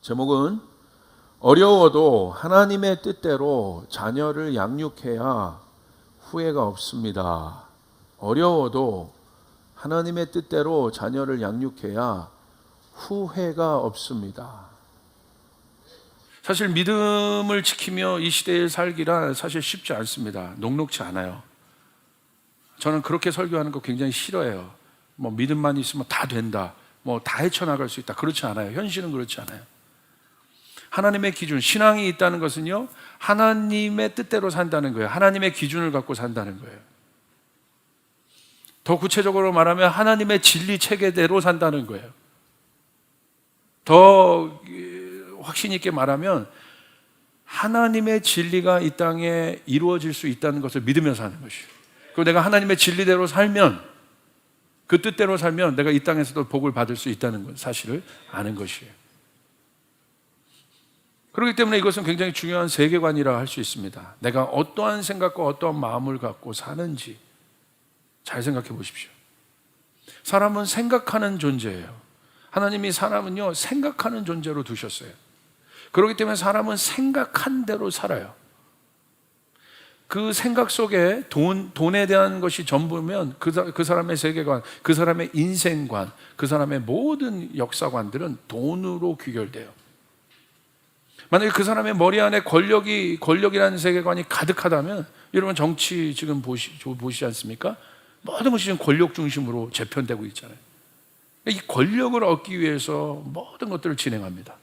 제목은 어려워도 하나님의 뜻대로 자녀를 양육해야 후회가 없습니다. 어려워도 하나님의 뜻대로 자녀를 양육해야 후회가 없습니다. 사실 믿음을 지키며 이 시대에 살기란 사실 쉽지 않습니다. 녹록지 않아요. 저는 그렇게 설교하는 거 굉장히 싫어해요. 뭐 믿음만 있으면 다 된다, 뭐 다 헤쳐나갈 수 있다. 그렇지 않아요. 현실은 그렇지 않아요. 하나님의 기준, 신앙이 있다는 것은요, 하나님의 뜻대로 산다는 거예요. 하나님의 기준을 갖고 산다는 거예요. 더 구체적으로 말하면 하나님의 진리 체계대로 산다는 거예요. 더 확신 있게 말하면 하나님의 진리가 이 땅에 이루어질 수 있다는 것을 믿으며 사는 것이에요. 그리고 내가 하나님의 진리대로 살면, 그 뜻대로 살면 내가 이 땅에서도 복을 받을 수 있다는 사실을 아는 것이에요. 그렇기 때문에 이것은 굉장히 중요한 세계관이라 할 수 있습니다. 내가 어떠한 생각과 어떠한 마음을 갖고 사는지 잘 생각해 보십시오. 사람은 생각하는 존재예요. 하나님이 사람은요, 생각하는 존재로 두셨어요. 그렇기 때문에 사람은 생각한 대로 살아요. 그 생각 속에 돈에 대한 것이 전부면 그 사람의 세계관, 그 사람의 인생관, 그 사람의 모든 역사관들은 돈으로 귀결돼요. 만약에 그 사람의 머리 안에 권력이라는 세계관이 가득하다면, 여러분 정치 지금 보시지 않습니까? 모든 것이 지금 권력 중심으로 재편되고 있잖아요. 이 권력을 얻기 위해서 모든 것들을 진행합니다.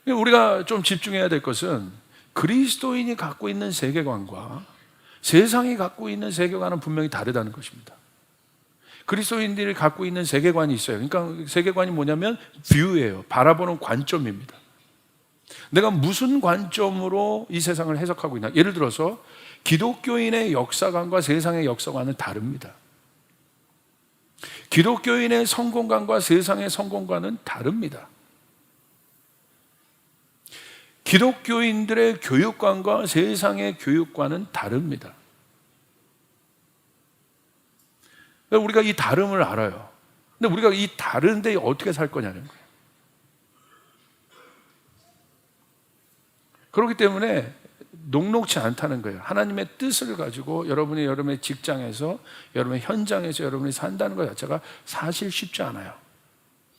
우리가 좀 집중해야 될 것은 그리스도인이 갖고 있는 세계관과 세상이 갖고 있는 세계관은 분명히 다르다는 것입니다. 그리스도인들이 갖고 있는 세계관이 있어요. 그러니까 세계관이 뭐냐면 뷰예요. 바라보는 관점입니다. 내가 무슨 관점으로 이 세상을 해석하고 있나. 예를 들어서 기독교인의 역사관과 세상의 역사관은 다릅니다. 기독교인의 성공관과 세상의 성공관은 다릅니다. 기독교인들의 교육관과 세상의 교육관은 다릅니다. 우리가 이 다름을 알아요. 근데 우리가 이 다른데 어떻게 살 거냐는 거예요. 그렇기 때문에 녹록지 않다는 거예요. 하나님의 뜻을 가지고 여러분의 직장에서, 여러분의 현장에서 여러분이 산다는 것 자체가 사실 쉽지 않아요.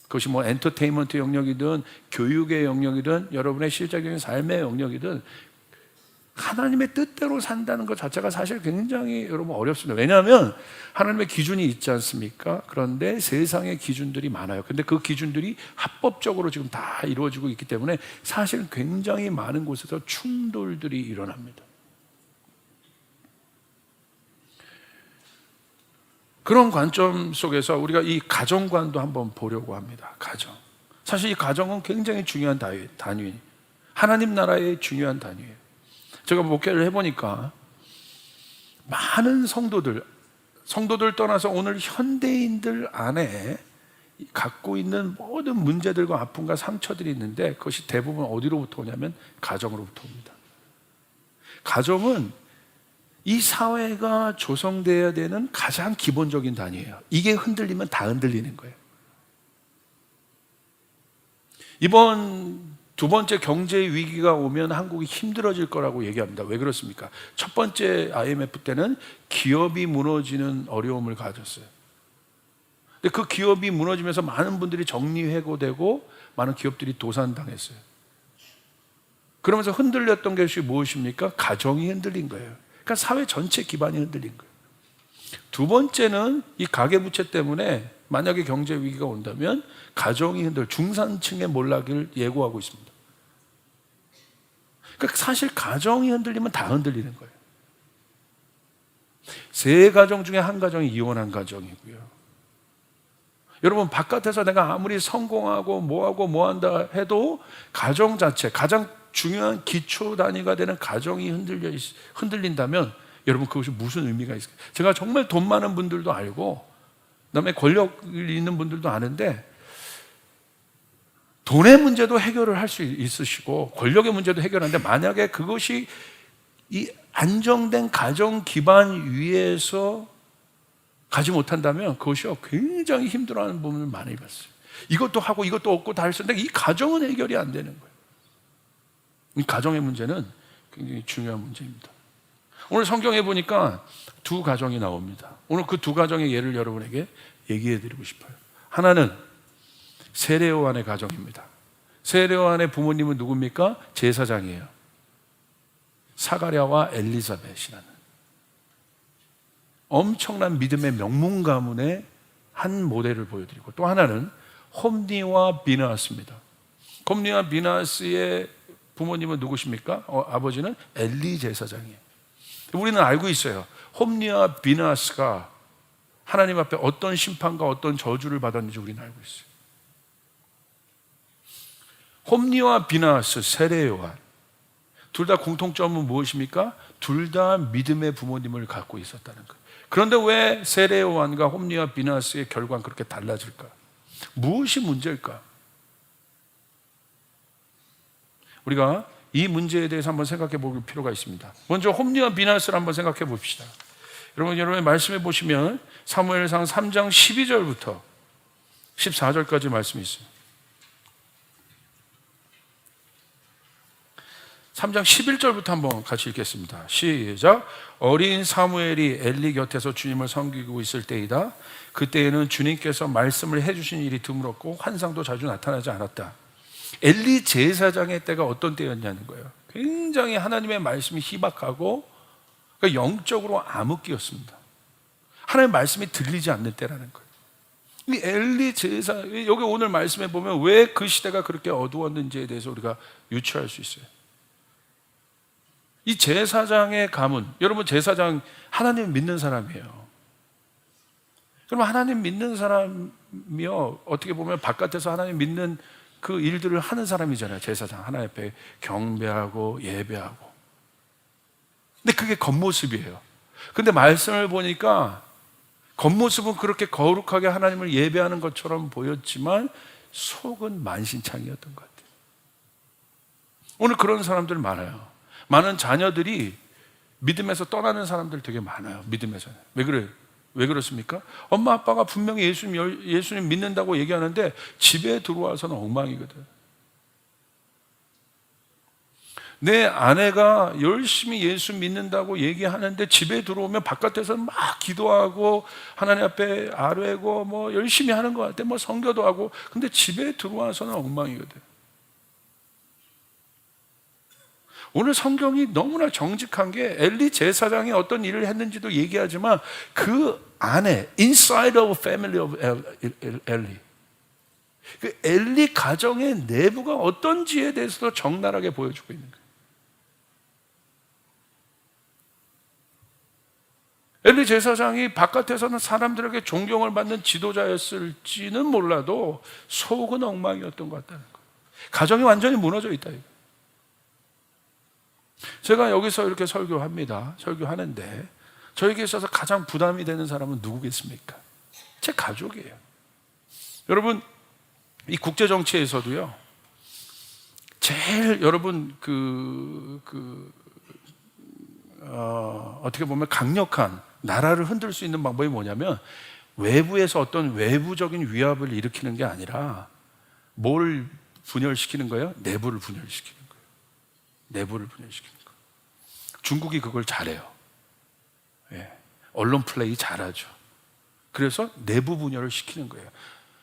그것이 뭐 엔터테인먼트 영역이든 교육의 영역이든 여러분의 실제적인 삶의 영역이든 하나님의 뜻대로 산다는 것 자체가 사실 굉장히 여러분 어렵습니다. 왜냐하면 하나님의 기준이 있지 않습니까? 그런데 세상의 기준들이 많아요. 근데 그 기준들이 합법적으로 지금 다 이루어지고 있기 때문에 사실 굉장히 많은 곳에서 충돌들이 일어납니다. 그런 관점 속에서 우리가 이 가정관도 한번 보려고 합니다. 가정. 사실 이 가정은 굉장히 중요한 단위, 하나님 나라의 중요한 단위예요. 제가 목회를 해보니까 많은 성도들 떠나서 오늘 현대인들 안에 갖고 있는 모든 문제들과 아픔과 상처들이 있는데, 그것이 대부분 어디로부터 오냐면 가정으로부터 옵니다. 가정은 이 사회가 조성되어야 되는 가장 기본적인 단위예요. 이게 흔들리면 다 흔들리는 거예요. 이번 두 번째 경제 위기가 오면 한국이 힘들어질 거라고 얘기합니다. 왜 그렇습니까? 첫 번째 IMF 때는 기업이 무너지는 어려움을 가졌어요. 근데 그 기업이 무너지면서 많은 분들이 정리해고되고 많은 기업들이 도산당했어요. 그러면서 흔들렸던 것이 무엇입니까? 가정이 흔들린 거예요. 그러니까 사회 전체 기반이 흔들린 거예요. 두 번째는 이 가계부채 때문에 만약에 경제 위기가 온다면 가정이 중산층의 몰락을 예고하고 있습니다. 그러니까 사실 가정이 흔들리면 다 흔들리는 거예요. 세 가정 중에 한 가정이 이혼한 가정이고요. 여러분, 바깥에서 내가 아무리 성공하고 뭐한다 해도 가정 자체, 가장 중요한 기초 단위가 되는 가정이 흔들린다면 여러분, 그것이 무슨 의미가 있을까요? 제가 정말 돈 많은 분들도 알고 그다음에 권력이 있는 분들도 아는데, 돈의 문제도 해결을 할 수 있으시고 권력의 문제도 해결하는데, 만약에 그것이 이 안정된 가정 기반 위에서 가지 못한다면 그것이 굉장히 힘들어하는 부분을 많이 봤어요. 이것도 하고 이것도 얻고 다 할 수 있는데 이 가정은 해결이 안 되는 거예요. 이 가정의 문제는 굉장히 중요한 문제입니다. 오늘 성경에 보니까 두 가정이 나옵니다. 오늘 그 두 가정의 예를 여러분에게 얘기해 드리고 싶어요. 하나는 세례요한의 가정입니다. 세례요한의 부모님은 누굽니까? 제사장이에요. 사가랴와 엘리사벳이라는 엄청난 믿음의 명문 가문의 한 모델을 보여드리고, 또 하나는 홈니와 비나스입니다. 홈니와 비나스의 부모님은 누구십니까? 아버지는 엘리 제사장이에요. 우리는 알고 있어요. 홈니와 비나스가 하나님 앞에 어떤 심판과 어떤 저주를 받았는지 우리는 알고 있어요. 홈니와 비나스, 세례요한, 둘 다 공통점은 무엇입니까? 둘 다 믿음의 부모님을 갖고 있었다는 거예요. 그런데 왜 세례요한과 홈니와 비나스의 결과는 그렇게 달라질까? 무엇이 문제일까? 우리가 이 문제에 대해서 한번 생각해 볼 필요가 있습니다. 먼저 홈니와 비나스를 한번 생각해 봅시다. 여러분 말씀해 보시면 사무엘상 3장 12절부터 14절까지 말씀이 있어요. 3장 11절부터 한번 같이 읽겠습니다. 시작. 어린 사무엘이 엘리 곁에서 주님을 섬기고 있을 때이다. 그때에는 주님께서 말씀을 해주신 일이 드물었고 환상도 자주 나타나지 않았다. 엘리 제사장의 때가 어떤 때였냐는 거예요. 굉장히 하나님의 말씀이 희박하고 그러니까 영적으로 암흑기였습니다. 하나님의 말씀이 들리지 않는 때라는 거예요. 이 엘리 제사, 여기 오늘 말씀에 보면 왜 그 시대가 그렇게 어두웠는지에 대해서 우리가 유추할 수 있어요. 이 제사장의 가문, 여러분 제사장 하나님 믿는 사람이에요. 그러면 하나님 믿는 사람이요, 어떻게 보면 바깥에서 하나님 믿는 그 일들을 하는 사람이잖아요. 제사장 하나님 앞에 경배하고 예배하고. 근데 그게 겉모습이에요. 근데 말씀을 보니까 겉모습은 그렇게 거룩하게 하나님을 예배하는 것처럼 보였지만 속은 만신창이었던 것 같아요. 오늘 그런 사람들 많아요. 많은 자녀들이 믿음에서 떠나는 사람들 되게 많아요. 믿음에서. 왜 그래요? 왜 그렇습니까? 엄마 아빠가 분명히 예수님 믿는다고 얘기하는데 집에 들어와서는 엉망이거든. 내 아내가 열심히 예수 믿는다고 얘기하는데 집에 들어오면 바깥에서는 막 기도하고 하나님 앞에 아뢰고 뭐 열심히 하는 것 같아. 뭐 선교도 하고. 근데 집에 들어와서는 엉망이거든. 오늘 성경이 너무나 정직한 게 엘리 제사장이 어떤 일을 했는지도 얘기하지만 그 안에 inside of family of 엘리, 그 엘리 가정의 내부가 어떤지에 대해서도 적나라하게 보여주고 있는 거예요. 엘리 제사장이 바깥에서는 사람들에게 존경을 받는 지도자였을지는 몰라도 속은 엉망이었던 것 같다는 거예요. 가정이 완전히 무너져 있다 이거. 제가 여기서 이렇게 설교하는데 저에게 있어서 가장 부담이 되는 사람은 누구겠습니까? 제 가족이에요. 여러분, 이 국제 정치에서도요, 제일 여러분 어떻게 보면 강력한 나라를 흔들 수 있는 방법이 뭐냐면 외부에서 어떤 외부적인 위협을 일으키는 게 아니라 뭘 분열시키는 거예요? 내부를 분열시키는 거예요. 내부를 분열시키는 거예요. 중국이 그걸 잘해요. 예. 언론 플레이 잘하죠. 그래서 내부 분열을 시키는 거예요.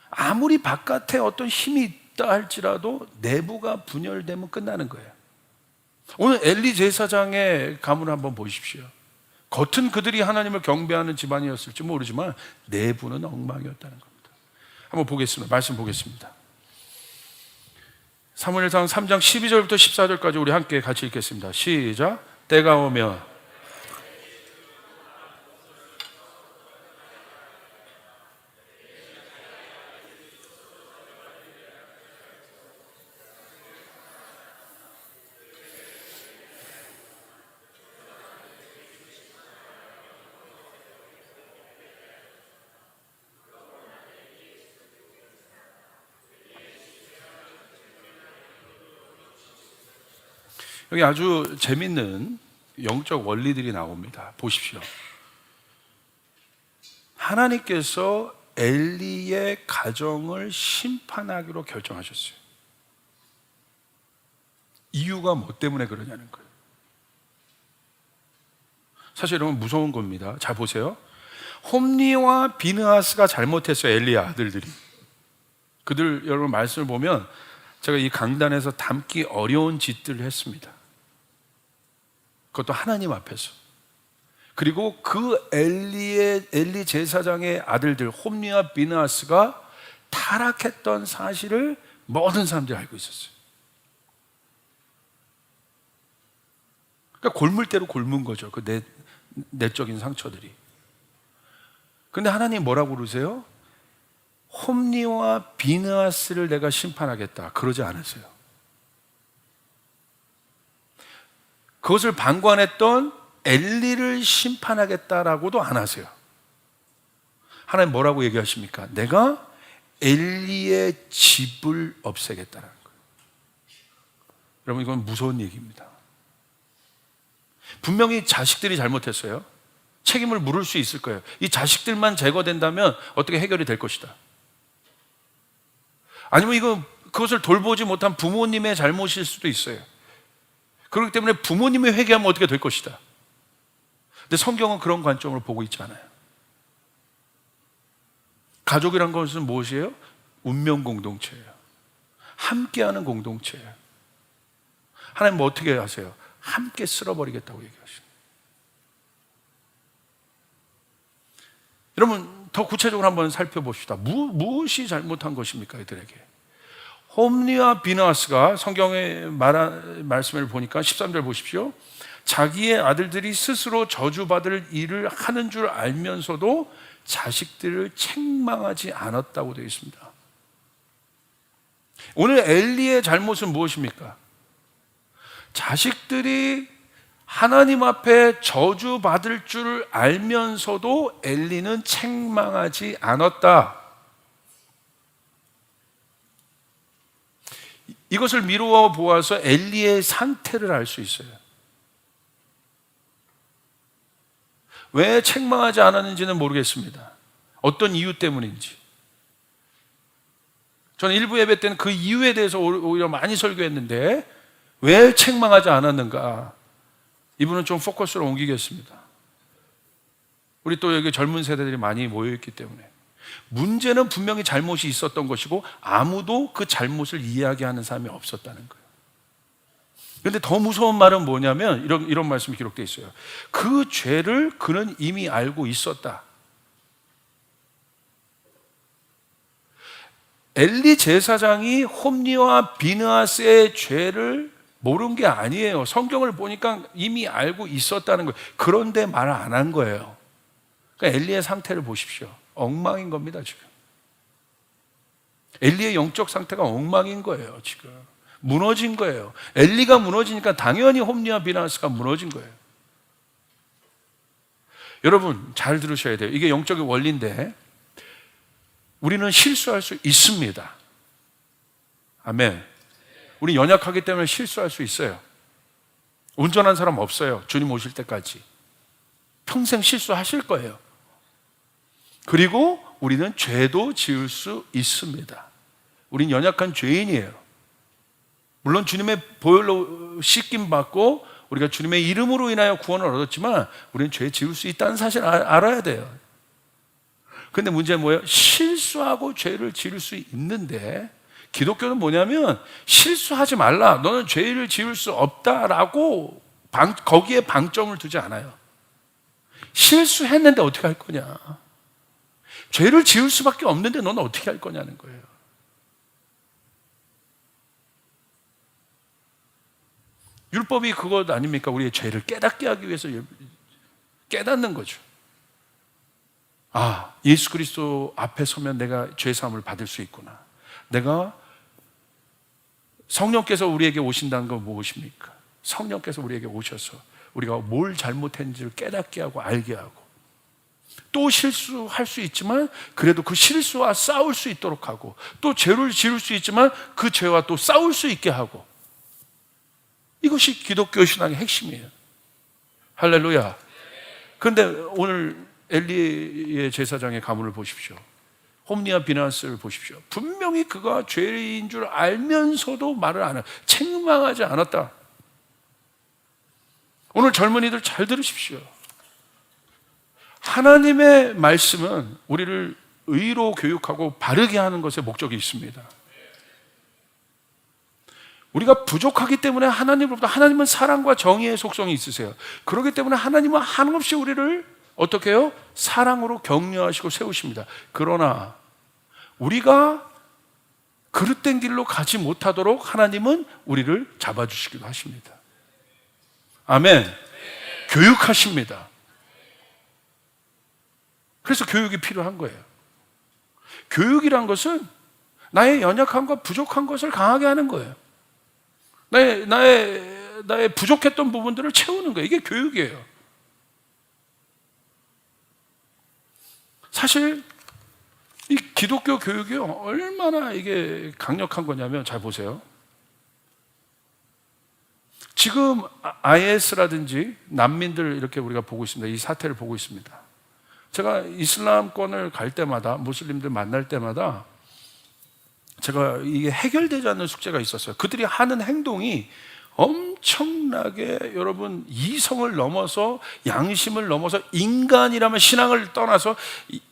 아무리 바깥에 어떤 힘이 있다 할지라도 내부가 분열되면 끝나는 거예요. 오늘 엘리 제사장의 가문을 한번 보십시오. 겉은 그들이 하나님을 경배하는 집안이었을지 모르지만 내부는 엉망이었다는 겁니다. 한번 보겠습니다. 말씀 보겠습니다. 사무엘상 3장 12절부터 14절까지 우리 함께 같이 읽겠습니다. 시작. 때가 오면 여기 아주 재밌는 영적 원리들이 나옵니다. 보십시오. 하나님께서 엘리의 가정을 심판하기로 결정하셨어요. 이유가 뭐 때문에 그러냐는 거예요. 사실 여러분 무서운 겁니다. 자 보세요. 홈리와 비느하스가 잘못했어요. 엘리의 아들들이. 그들 여러분 말씀을 보면 제가 이 강단에서 담기 어려운 짓들을 했습니다. 그것도 하나님 앞에서. 그리고 그 엘리 제사장의 아들들 홈리와 비느하스가 타락했던 사실을 모든 사람들이 알고 있었어요. 그러니까 골물대로 골문 거죠. 그 내적인 상처들이. 근데 하나님 뭐라고 그러세요? 홈리와 비느하스를 내가 심판하겠다. 그러지 않으세요. 그것을 방관했던 엘리를 심판하겠다라고도 안 하세요. 하나님 뭐라고 얘기하십니까? 내가 엘리의 집을 없애겠다는 거예요. 여러분 이건 무서운 얘기입니다. 분명히 자식들이 잘못했어요. 책임을 물을 수 있을 거예요. 이 자식들만 제거된다면 어떻게 해결이 될 것이다. 아니면 그것을 돌보지 못한 부모님의 잘못일 수도 있어요. 그렇기 때문에 부모님이 회개하면 어떻게 될 것이다. 근데 성경은 그런 관점으로 보고 있지 않아요. 가족이란 것은 무엇이에요? 운명 공동체예요. 함께하는 공동체예요. 하나님 뭐 어떻게 하세요? 함께 쓸어버리겠다고 얘기하십니다. 여러분 더 구체적으로 한번 살펴봅시다. 무엇이 잘못한 것입니까? 이들에게. 홈리와 비느하스가 성경의 말씀을 보니까 13절 보십시오. 자기의 아들들이 스스로 저주받을 일을 하는 줄 알면서도 자식들을 책망하지 않았다고 되어 있습니다. 오늘 엘리의 잘못은 무엇입니까? 자식들이 하나님 앞에 저주받을 줄 알면서도 엘리는 책망하지 않았다. 이것을 미루어 보아서 엘리의 상태를 알 수 있어요. 왜 책망하지 않았는지는 모르겠습니다. 어떤 이유 때문인지. 저는 일부 예배 때는 그 이유에 대해서 오히려 많이 설교했는데 왜 책망하지 않았는가? 이분은 좀 포커스를 옮기겠습니다. 우리 또 여기 젊은 세대들이 많이 모여있기 때문에 문제는 분명히 잘못이 있었던 것이고 아무도 그 잘못을 이야기하는 사람이 없었다는 거예요. 그런데 더 무서운 말은 뭐냐면 이런 말씀이 기록되어 있어요. 그 죄를 그는 이미 알고 있었다. 엘리 제사장이 홈리와 비느하스의 죄를 모른 게 아니에요. 성경을 보니까 이미 알고 있었다는 거예요. 그런데 말 안 한 거예요. 그러니까 엘리의 상태를 보십시오. 엉망인 겁니다, 지금. 엘리의 영적 상태가 엉망인 거예요, 지금. 무너진 거예요. 엘리가 무너지니까 당연히 홈리와 비느하스가 무너진 거예요. 여러분, 잘 들으셔야 돼요. 이게 영적인 원리인데, 우리는 실수할 수 있습니다. 아멘. 우리 연약하기 때문에 실수할 수 있어요. 온전한 사람 없어요. 주님 오실 때까지. 평생 실수하실 거예요. 그리고 우리는 죄도 지을 수 있습니다. 우린 연약한 죄인이에요. 물론 주님의 보혈로 씻김 받고 우리가 주님의 이름으로 인하여 구원을 얻었지만 우리는 죄 지을 수 있다는 사실을 알아야 돼요. 그런데 문제는 뭐예요? 실수하고 죄를 지을 수 있는데 기독교는 뭐냐면 실수하지 말라, 너는 죄를 지을 수 없다라고 거기에 방점을 두지 않아요. 실수했는데 어떻게 할 거냐, 죄를 지을 수밖에 없는데 너는 어떻게 할 거냐는 거예요. 율법이 그것 아닙니까? 우리의 죄를 깨닫게 하기 위해서 깨닫는 거죠. 아, 예수 그리스도 앞에 서면 내가 죄사함을 받을 수 있구나. 내가 성령께서 우리에게 오신다는 건 무엇입니까? 성령께서 우리에게 오셔서 우리가 뭘 잘못했는지를 깨닫게 하고 알게 하고 또 실수할 수 있지만 그래도 그 실수와 싸울 수 있도록 하고 또 죄를 지을 수 있지만 그 죄와 또 싸울 수 있게 하고, 이것이 기독교 신앙의 핵심이에요. 할렐루야. 그런데 오늘 엘리의 제사장의 가문을 보십시오. 홈리와 비나스를 보십시오. 분명히 그가 죄인 줄 알면서도 말을 안 해. 책망하지 않았다. 오늘 젊은이들 잘 들으십시오. 하나님의 말씀은 우리를 의로 교육하고 바르게 하는 것에 목적이 있습니다. 우리가 부족하기 때문에 하나님은 사랑과 정의의 속성이 있으세요. 그렇기 때문에 하나님은 한없이 우리를 어떻게 해요? 사랑으로 격려하시고 세우십니다. 그러나 우리가 그릇된 길로 가지 못하도록 하나님은 우리를 잡아주시기도 하십니다. 아멘. 교육하십니다. 그래서 교육이 필요한 거예요. 교육이란 것은 나의 연약함과 부족한 것을 강하게 하는 거예요. 나의 부족했던 부분들을 채우는 거예요. 이게 교육이에요. 사실 이 기독교 교육이 얼마나 이게 강력한 거냐면, 잘 보세요. 지금 IS라든지 난민들 이렇게 우리가 보고 있습니다. 이 사태를 보고 있습니다. 제가 이슬람권을 갈 때마다, 무슬림들 만날 때마다 제가 이게 해결되지 않는 숙제가 있었어요. 그들이 하는 행동이 엄청나게, 여러분, 이성을 넘어서, 양심을 넘어서, 인간이라면, 신앙을 떠나서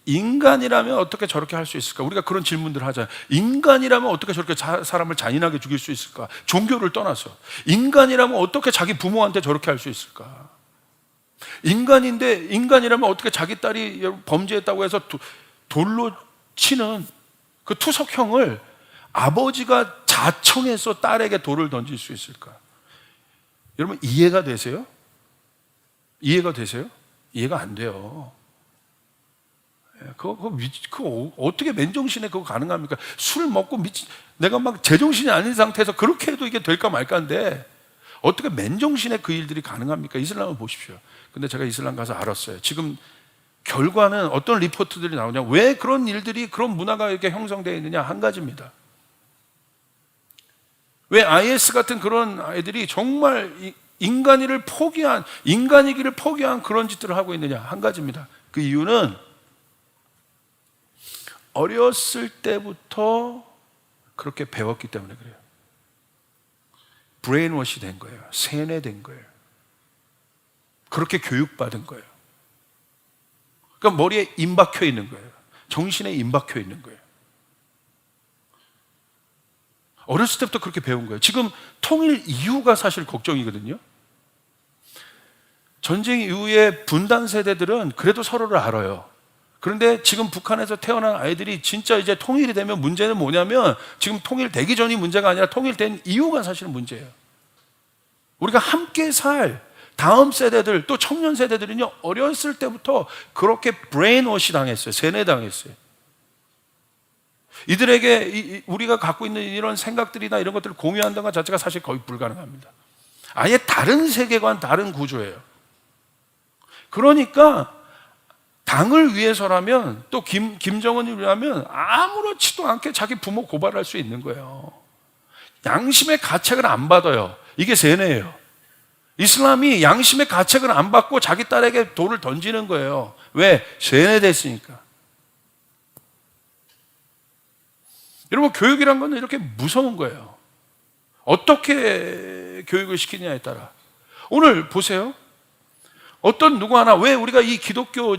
인간이라면 어떻게 저렇게 할 수 있을까? 우리가 그런 질문들을 하잖아요. 인간이라면 어떻게 저렇게 사람을 잔인하게 죽일 수 있을까? 종교를 떠나서 인간이라면 어떻게 자기 부모한테 저렇게 할 수 있을까? 인간이라면 어떻게 자기 딸이 범죄했다고 해서 돌로 치는 그 투석형을 아버지가 자청해서 딸에게 돌을 던질 수 있을까? 여러분, 이해가 되세요? 이해가 되세요? 이해가 안 돼요. 그거 어떻게 맨정신에 그거 가능합니까? 술 먹고 내가 막 제정신이 아닌 상태에서 그렇게 해도 이게 될까 말까인데 어떻게 맨정신에 그 일들이 가능합니까? 이슬람을 보십시오. 근데 제가 이슬람 가서 알았어요. 지금 결과는 어떤 리포트들이 나오냐, 왜 그런 일들이, 그런 문화가 이렇게 형성되어 있느냐, 한 가지입니다. 왜 IS 같은 그런 아이들이 정말 인간이기를 포기한 그런 짓들을 하고 있느냐, 한 가지입니다. 그 이유는 어렸을 때부터 그렇게 배웠기 때문에 그래요. 브레인워시 된 거예요. 세뇌된 거예요. 그렇게 교육받은 거예요. 그러니까 머리에 임박혀 있는 거예요. 정신에 임박혀 있는 거예요. 어렸을 때부터 그렇게 배운 거예요. 지금 통일 이후가 사실 걱정이거든요. 전쟁 이후에 분단 세대들은 그래도 서로를 알아요. 그런데 지금 북한에서 태어난 아이들이 진짜 이제 통일이 되면 문제는 뭐냐면, 지금 통일되기 전이 문제가 아니라 통일된 이후가 사실은 문제예요. 우리가 함께 살 다음 세대들, 또 청년 세대들은요, 어렸을 때부터 그렇게 브레인워시 당했어요. 세뇌당했어요. 이들에게 우리가 갖고 있는 이런 생각들이나 이런 것들을 공유한다는 것 자체가 사실 거의 불가능합니다. 아예 다른 세계관, 다른 구조예요. 그러니까 당을 위해서라면, 또 김정은을 위하면 아무렇지도 않게 자기 부모 고발할 수 있는 거예요. 양심의 가책을 안 받아요. 이게 세뇌예요. 이슬람이 양심의 가책을 안 받고 자기 딸에게 돌을 던지는 거예요. 왜? 세뇌됐으니까. 여러분, 교육이란 건 이렇게 무서운 거예요. 어떻게 교육을 시키느냐에 따라. 오늘 보세요. 어떤 누구 하나, 왜 우리가 이 기독교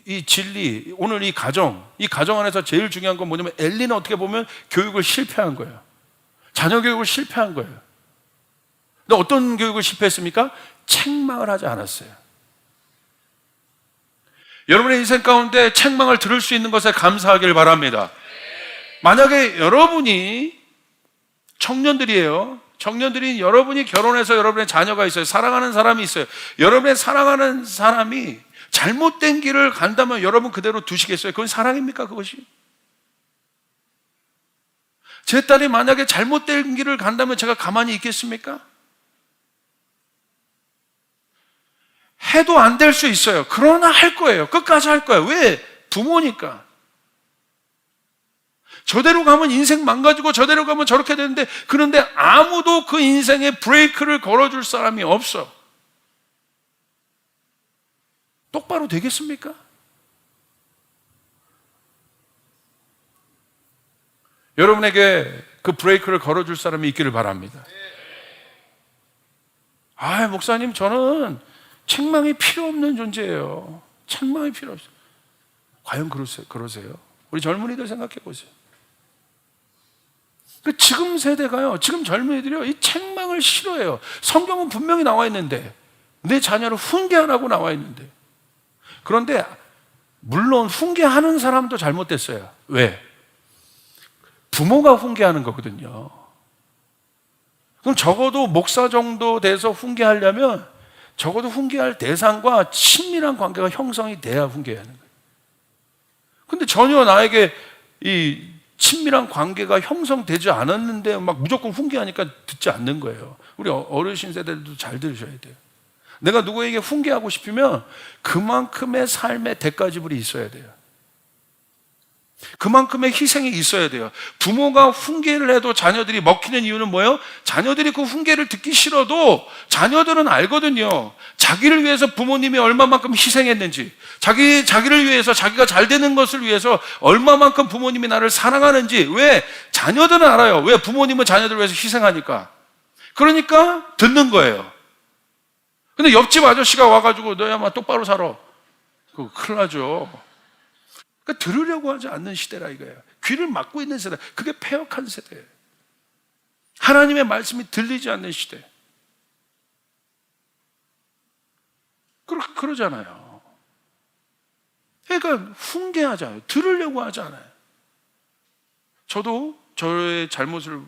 이 진리, 오늘 이 가정 안에서 제일 중요한 건 뭐냐면, 엘리는 어떻게 보면 교육을 실패한 거예요. 자녀 교육을 실패한 거예요. 근데 어떤 교육을 실패했습니까? 책망을 하지 않았어요. 여러분의 인생 가운데 책망을 들을 수 있는 것에 감사하길 바랍니다. 만약에 여러분이 청년들이에요. 청년들인 여러분이 결혼해서 여러분의 자녀가 있어요. 사랑하는 사람이 있어요. 여러분의 사랑하는 사람이 잘못된 길을 간다면 여러분 그대로 두시겠어요? 그건 사랑입니까, 그것이? 제 딸이 만약에 잘못된 길을 간다면 제가 가만히 있겠습니까? 해도 안 될 수 있어요. 그러나 할 거예요. 끝까지 할 거예요. 왜? 부모니까. 저대로 가면 인생 망가지고 저대로 가면 저렇게 되는데, 그런데 아무도 그 인생에 브레이크를 걸어줄 사람이 없어. 똑바로 되겠습니까? 여러분에게 그 브레이크를 걸어줄 사람이 있기를 바랍니다. 목사님, 저는 책망이 필요 없는 존재예요. 책망이 필요 없어요. 과연 그러세요? 우리 젊은이들 생각해 보세요. 지금 세대가요, 지금 젊은이들이요, 이 책망을 싫어해요. 성경은 분명히 나와 있는데, 내 자녀를 훈계하라고 나와 있는데. 그런데 물론 훈계하는 사람도 잘못됐어요. 왜? 부모가 훈계하는 거거든요. 그럼 적어도 목사 정도 돼서 훈계하려면 적어도 훈계할 대상과 친밀한 관계가 형성이 돼야 훈계하는 거예요. 근데 전혀 나에게 이 친밀한 관계가 형성되지 않았는데 막 무조건 훈계하니까 듣지 않는 거예요. 우리 어르신 세대들도 잘 들으셔야 돼요. 내가 누구에게 훈계하고 싶으면 그만큼의 삶의 대가지불이 있어야 돼요. 그만큼의 희생이 있어야 돼요. 부모가 훈계를 해도 자녀들이 먹히는 이유는 뭐예요? 자녀들이 그 훈계를 듣기 싫어도 자녀들은 알거든요. 자기를 위해서 부모님이 얼마만큼 희생했는지, 자기를 위해서, 자기가 잘 되는 것을 위해서 얼마만큼 부모님이 나를 사랑하는지. 왜? 자녀들은 알아요. 왜? 부모님은 자녀들을 위해서 희생하니까. 그러니까 듣는 거예요. 근데 옆집 아저씨가 와가지고 너야 마 똑바로 살아, 그거 큰일 나죠. 그러니까 들으려고 하지 않는 시대라 이거예요. 귀를 막고 있는 세대. 그게 패역한 세대예요. 하나님의 말씀이 들리지 않는 시대. 그러잖아요. 그러니까 훈계하잖아요. 들으려고 하지 않아요. 저도 저의 잘못을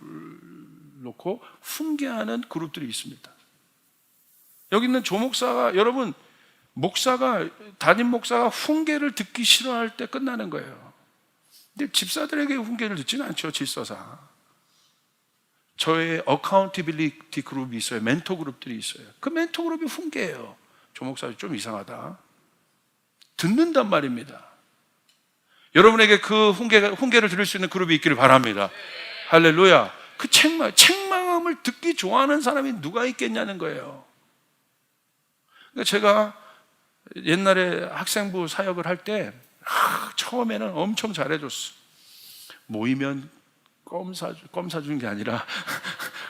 놓고 훈계하는 그룹들이 있습니다. 여기 있는 조목사가, 여러분, 담임 목사가 훈계를 듣기 싫어할 때 끝나는 거예요. 근데 집사들에게 훈계를 듣지는 않죠, 질서상. 저의 어카운티빌리티 그룹이 있어요. 멘토 그룹들이 있어요. 그 멘토 그룹이 훈계예요. 조목사 좀 이상하다. 듣는단 말입니다. 여러분에게 그 훈계를 들을 수 있는 그룹이 있기를 바랍니다. 할렐루야. 그 책망함을 듣기 좋아하는 사람이 누가 있겠냐는 거예요. 그러니까 제가 옛날에 학생부 사역을 할 때 처음에는 엄청 잘해줬어. 모이면 껌 사주는 게 아니라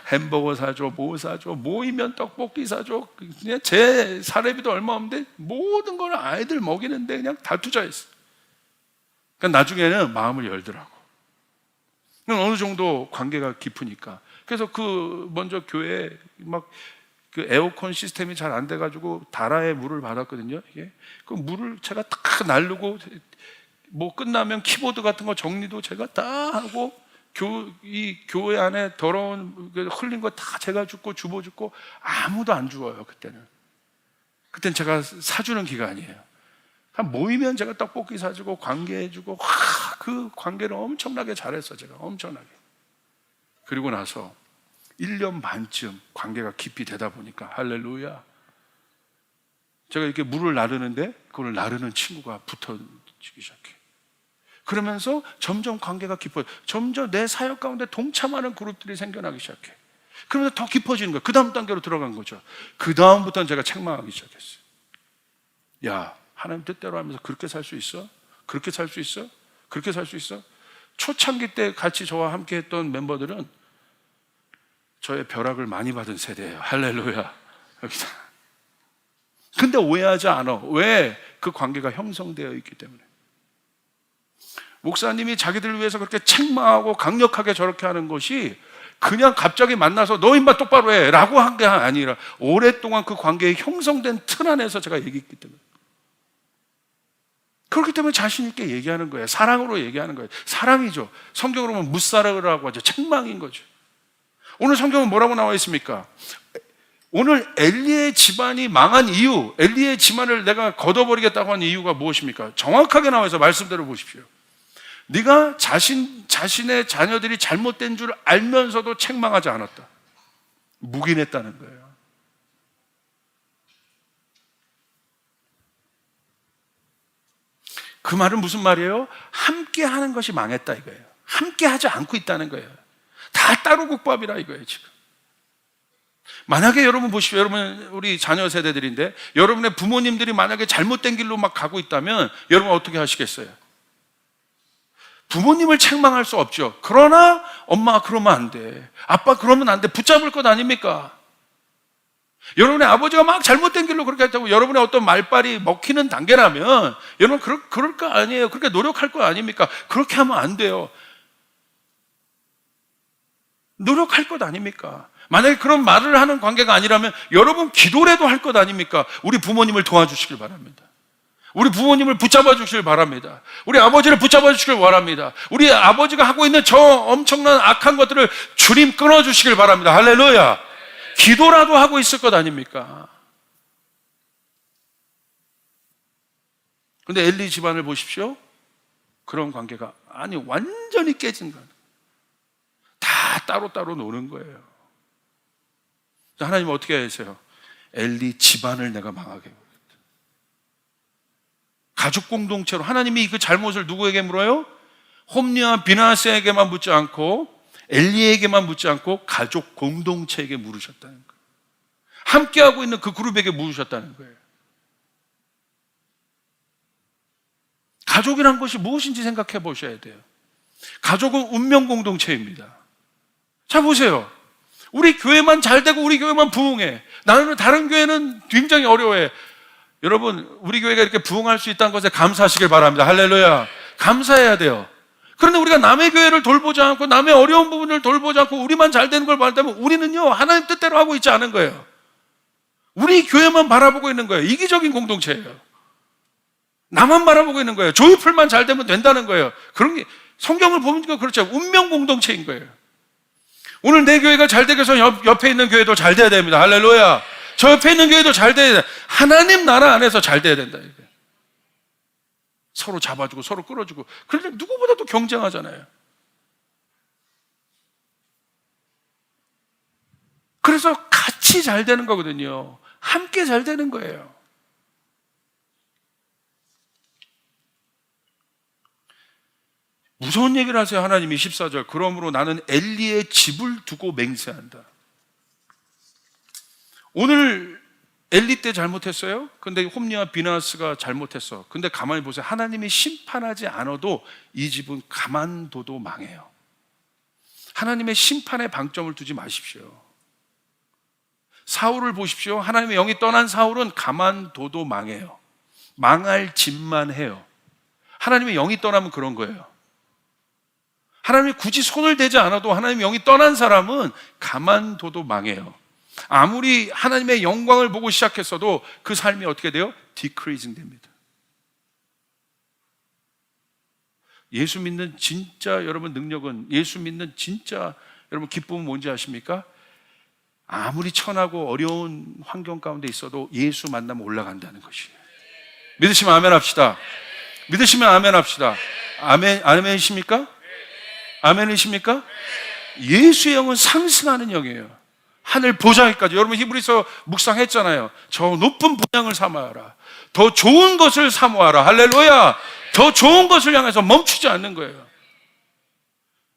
햄버거 사줘, 뭐 사줘, 모이면 떡볶이 사줘. 그냥 제 사례비도 얼마 없는데 모든 걸 아이들 먹이는데 그냥 다 투자했어. 그러니까 나중에는 마음을 열더라고. 어느 정도 관계가 깊으니까. 그래서 먼저 교회에 그 에어컨 시스템이 잘 안 돼가지고 다라에 물을 받았거든요. 이게 그 물을 제가 딱 나르고, 뭐 끝나면 키보드 같은 거 정리도 제가 다 하고, 이 교회 안에 더러운 흘린 거 다 제가 줍고 주보 줍고. 아무도 안 주워요. 그때는 제가 사주는 기간이에요. 모이면 제가 떡볶이 사주고 관계해주고, 그 관계를 엄청나게 잘했어. 제가 엄청나게. 그리고 나서 1년 반쯤 관계가 깊이 되다 보니까, 할렐루야, 제가 이렇게 물을 나르는데 그걸 나르는 친구가 붙어지기 시작해. 그러면서 점점 관계가 깊어요. 점점 내 사역 가운데 동참하는 그룹들이 생겨나기 시작해. 그러면서 더 깊어지는 거예요. 그 다음 단계로 들어간 거죠. 그 다음부터는 제가 책망하기 시작했어요. 야, 하나님 뜻대로 하면서 그렇게 살 수 있어? 그렇게 살 수 있어? 그렇게 살 수 있어? 초창기 때 같이 저와 함께 했던 멤버들은 저의 벼락을 많이 받은 세대예요. 할렐루야. 여기다. 근데 오해하지 않아. 왜? 그 관계가 형성되어 있기 때문에. 목사님이 자기들을 위해서 그렇게 책망하고 강력하게 저렇게 하는 것이 그냥 갑자기 만나서 너 임마 똑바로 해 라고 한 게 아니라, 오랫동안 그 관계에 형성된 틀 안에서 제가 얘기했기 때문에. 그렇기 때문에 자신 있게 얘기하는 거예요. 사랑으로 얘기하는 거예요. 사랑이죠. 성경으로 보면 무사랑이라고 하죠. 책망인 거죠. 오늘 성경은 뭐라고 나와 있습니까? 오늘 엘리의 집안이 망한 이유, 엘리의 집안을 내가 걷어버리겠다고 한 이유가 무엇입니까? 정확하게 나와 있어. 말씀대로 보십시오. 네가 자신의 자녀들이 잘못된 줄 알면서도 책망하지 않았다. 묵인했다는 거예요. 그 말은 무슨 말이에요? 함께 하는 것이 망했다 이거예요. 함께 하지 않고 있다는 거예요. 다 따로 국밥이라 이거예요, 지금. 만약에 여러분 보십시오. 여러분, 우리 자녀 세대들인데, 여러분의 부모님들이 만약에 잘못된 길로 막 가고 있다면 여러분 어떻게 하시겠어요? 부모님을 책망할 수 없죠. 그러나 엄마 그러면 안 돼, 아빠 그러면 안 돼, 붙잡을 것 아닙니까? 여러분의 아버지가 막 잘못된 길로 그렇게 했다고 여러분의 어떤 말빨이 먹히는 단계라면 여러분 그럴 거 아니에요. 그렇게 노력할 거 아닙니까? 그렇게 하면 안 돼요. 노력할 것 아닙니까? 만약에 그런 말을 하는 관계가 아니라면 여러분 기도라도 할 것 아닙니까? 우리 부모님을 도와주시길 바랍니다. 우리 부모님을 붙잡아 주시길 바랍니다. 우리 아버지를 붙잡아 주시길 바랍니다. 우리 아버지가 하고 있는 저 엄청난 악한 것들을 주님 끊어 주시길 바랍니다. 할렐루야. 기도라도 하고 있을 것 아닙니까? 근데 엘리 집안을 보십시오. 그런 관계가 완전히 깨진 거예요. 다 따로따로 노는 거예요. 하나님은 어떻게 하세요? 엘리 집안을 내가 망하게 하겠다. 가족 공동체로 하나님이 그 잘못을 누구에게 물어요? 홈리와 비나스에게만 묻지 않고 엘리에게만 묻지 않고 가족 공동체에게 물으셨다는 거예요. 함께하고 있는 그 그룹에게 물으셨다는 거예요. 가족이란 것이 무엇인지 생각해 보셔야 돼요. 가족은 운명 공동체입니다. 자, 보세요. 우리 교회만 잘 되고 우리 교회만 부흥해. 나는 다른 교회는 굉장히 어려워해. 여러분, 우리 교회가 이렇게 부흥할 수 있다는 것에 감사하시길 바랍니다. 할렐루야. 감사해야 돼요. 그런데 우리가 남의 교회를 돌보지 않고 남의 어려운 부분을 돌보지 않고 우리만 잘 되는 걸 말하면 우리는요, 하나님 뜻대로 하고 있지 않은 거예요. 우리 교회만 바라보고 있는 거예요. 이기적인 공동체예요. 나만 바라보고 있는 거예요. 조이풀만 잘 되면 된다는 거예요. 그런 게 성경을 보니까 그렇죠. 운명 공동체인 거예요. 오늘 내 교회가 잘 되기 위해서 옆에 있는 교회도 잘 돼야 됩니다. 할렐루야. 저 옆에 있는 교회도 잘 돼야 돼. 하나님 나라 안에서 잘 돼야 된다. 이게. 서로 잡아주고 서로 끌어주고. 그런데 누구보다도 경쟁하잖아요. 그래서 같이 잘 되는 거거든요. 함께 잘 되는 거예요. 무서운 얘기를 하세요. 하나님이 14절. 그러므로 나는 엘리의 집을 두고 맹세한다. 오늘 엘리 때 잘못했어요? 근데 홈리와 비나스가 잘못했어. 근데 가만히 보세요. 하나님이 심판하지 않아도 이 집은 가만둬도 망해요. 하나님의 심판에 방점을 두지 마십시오. 사울을 보십시오. 하나님의 영이 떠난 사울은 가만둬도 망해요. 망할 짓만 해요. 하나님의 영이 떠나면 그런 거예요. 하나님이 굳이 손을 대지 않아도 하나님의 영이 떠난 사람은 가만둬도 망해요. 아무리 하나님의 영광을 보고 시작했어도 그 삶이 어떻게 돼요? 디크리징 됩니다. 예수 믿는 진짜 여러분 능력은, 예수 믿는 진짜 여러분 기쁨은 뭔지 아십니까? 아무리 천하고 어려운 환경 가운데 있어도 예수 만나면 올라간다는 것이에요. 믿으시면 아멘 합시다. 믿으시면 아멘 합시다. 아멘, 아멘이십니까? 아멘이십니까? 예수의 영은 상승하는 영이에요. 하늘 보좌에까지. 여러분 히브리서 묵상했잖아요. 저 높은 분양을 삼아라. 더 좋은 것을 사모하라. 할렐루야. 더 좋은 것을 향해서 멈추지 않는 거예요.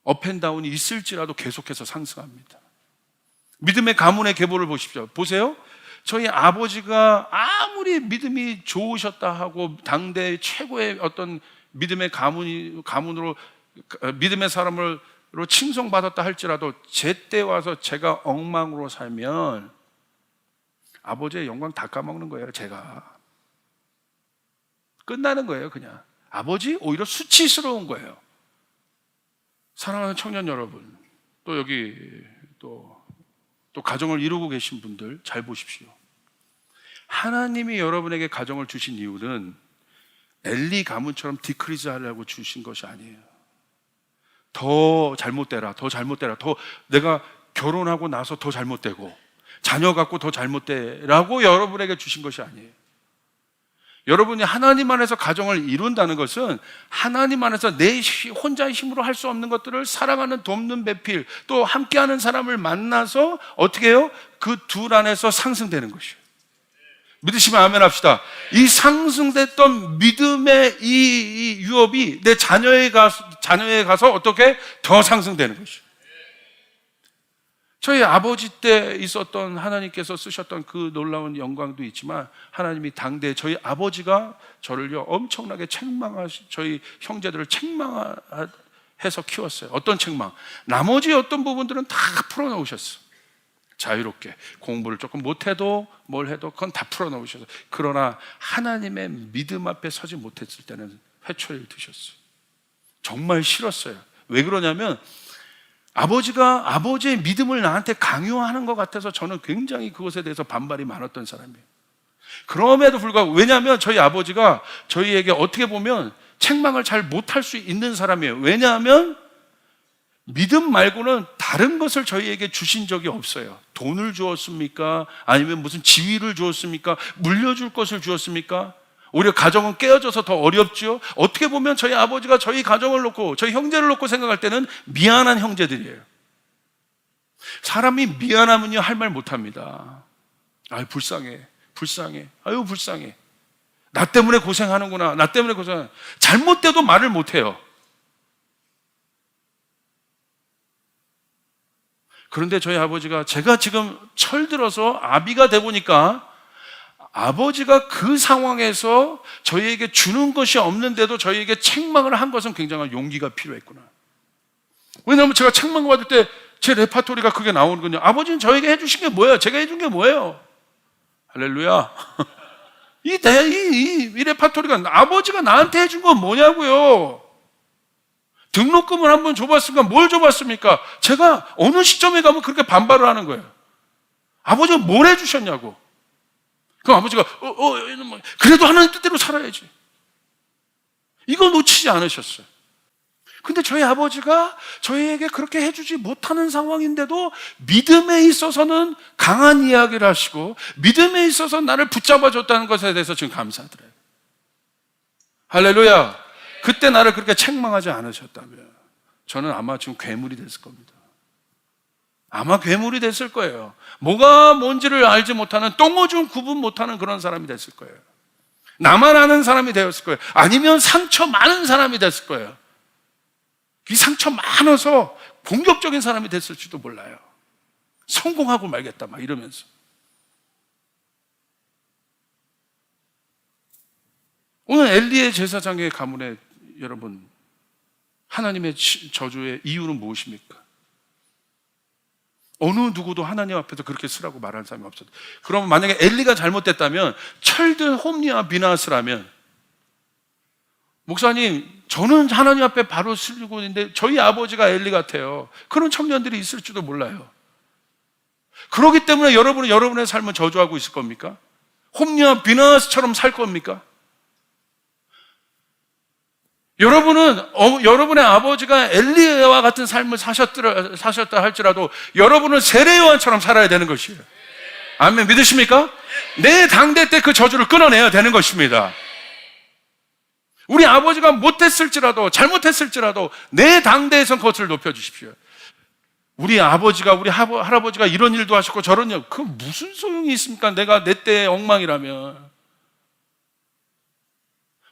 업앤다운이 있을지라도 계속해서 상승합니다. 믿음의 가문의 계보를 보십시오. 보세요. 저희 아버지가 아무리 믿음이 좋으셨다 하고 당대 최고의 어떤 믿음의 가문으로 믿음의 사람으로 칭송받았다 할지라도 제때 와서 제가 엉망으로 살면 아버지의 영광 다 까먹는 거예요. 제가 끝나는 거예요. 그냥 아버지 오히려 수치스러운 거예요. 사랑하는 청년 여러분, 또 여기 또 가정을 이루고 계신 분들 잘 보십시오. 하나님이 여러분에게 가정을 주신 이유는 엘리 가문처럼 디크리즈 하려고 주신 것이 아니에요. 더 잘못되라, 더 잘못되라, 더 내가 결혼하고 나서 더 잘못되고 자녀 갖고 더 잘못되라고 여러분에게 주신 것이 아니에요. 여러분이 하나님 안에서 가정을 이룬다는 것은 하나님 안에서 내 혼자의 힘으로 할 수 없는 것들을 사랑하는 돕는 배필, 또 함께하는 사람을 만나서 어떻게 해요? 그 둘 안에서 상승되는 것이에요. 믿으시면 아멘 합시다. 이 상승됐던 믿음의 이 유업이 내 자녀에 가서 어떻게 더 상승되는 것이에요. 저희 아버지 때 있었던 하나님께서 쓰셨던 그 놀라운 영광도 있지만 하나님이 당대 저희 아버지가 저를요 엄청나게 저희 형제들을 해서 키웠어요. 어떤 책망? 나머지 어떤 부분들은 다 풀어놓으셨어. 자유롭게 공부를 조금 못해도 뭘 해도 그건 다 풀어놓으셔서. 그러나 하나님의 믿음 앞에 서지 못했을 때는 회초리를 드셨어요. 정말 싫었어요. 왜 그러냐면 아버지가 아버지의 믿음을 나한테 강요하는 것 같아서 저는 굉장히 그것에 대해서 반발이 많았던 사람이에요. 그럼에도 불구하고, 왜냐하면 저희 아버지가 저희에게 어떻게 보면 책망을 잘 못할 수 있는 사람이에요. 왜냐하면 믿음 말고는 다른 것을 저희에게 주신 적이 없어요. 돈을 주었습니까? 아니면 무슨 지위를 주었습니까? 물려줄 것을 주었습니까? 오히려 가정은 깨어져서 더 어렵죠. 어떻게 보면 저희 아버지가 저희 가정을 놓고, 저희 형제를 놓고 생각할 때는 미안한 형제들이에요. 사람이 미안하면요 할 말 못합니다. 아유 불쌍해, 불쌍해, 아유 불쌍해, 나 때문에 고생하는구나, 나 때문에 고생하는. 잘못돼도 말을 못해요. 그런데 저희 아버지가, 제가 지금 철들어서 아비가 돼 보니까 아버지가 그 상황에서 저희에게 주는 것이 없는데도 저희에게 책망을 한 것은 굉장한 용기가 필요했구나. 왜냐하면 제가 책망 받을 때 제 레파토리가 그게 나오는군요. 아버지는 저에게 해주신 게 뭐예요? 제가 해준 게 뭐예요? 할렐루야. 이 레파토리가, 아버지가 나한테 해준 건 뭐냐고요? 등록금을 한번 줘봤습니까? 뭘 줘봤습니까? 제가 어느 시점에 가면 그렇게 반발을 하는 거예요. 아버지가 뭘 해주셨냐고. 그럼 아버지가 그래도 하나님 뜻대로 살아야지. 이걸 놓치지 않으셨어요. 근데 저희 아버지가 저희에게 그렇게 해주지 못하는 상황인데도 믿음에 있어서는 강한 이야기를 하시고 믿음에 있어서 나를 붙잡아줬다는 것에 대해서 지금 감사드려요. 할렐루야. 그때 나를 그렇게 책망하지 않으셨다면 저는 아마 지금 괴물이 됐을 겁니다. 아마 괴물이 됐을 거예요. 뭐가 뭔지를 알지 못하는, 똥오줌 구분 못하는 그런 사람이 됐을 거예요. 나만 아는 사람이 되었을 거예요. 아니면 상처 많은 사람이 됐을 거예요. 이 상처 많아서 공격적인 사람이 됐을지도 몰라요. 성공하고 말겠다 막 이러면서. 오늘 엘리의 제사장의 가문에 여러분, 하나님의 저주의 이유는 무엇입니까? 어느 누구도 하나님 앞에서 그렇게 쓰라고 말하는 사람이 없어요. 그러면 만약에 엘리가 잘못됐다면, 철든 홈리와 비나스라면, 목사님 저는 하나님 앞에 바로 쓰고 있는데 저희 아버지가 엘리 같아요, 그런 청년들이 있을지도 몰라요. 그렇기 때문에 여러분은 여러분의 삶을 저주하고 있을 겁니까? 홈리와 비나스처럼 살 겁니까? 여러분은 여러분의 아버지가 엘리야와 같은 삶을 사셨다 할지라도 여러분은 세례 요한처럼 살아야 되는 것이에요. 아멘. 믿으십니까? 내 당대 때 그 저주를 끊어내야 되는 것입니다. 우리 아버지가 못했을지라도, 잘못했을지라도 내 당대에선 그것을 높여주십시오. 우리 아버지가, 우리 할아버지가 이런 일도 하셨고 저런 일, 그 무슨 소용이 있습니까? 내가 내 때의 엉망이라면.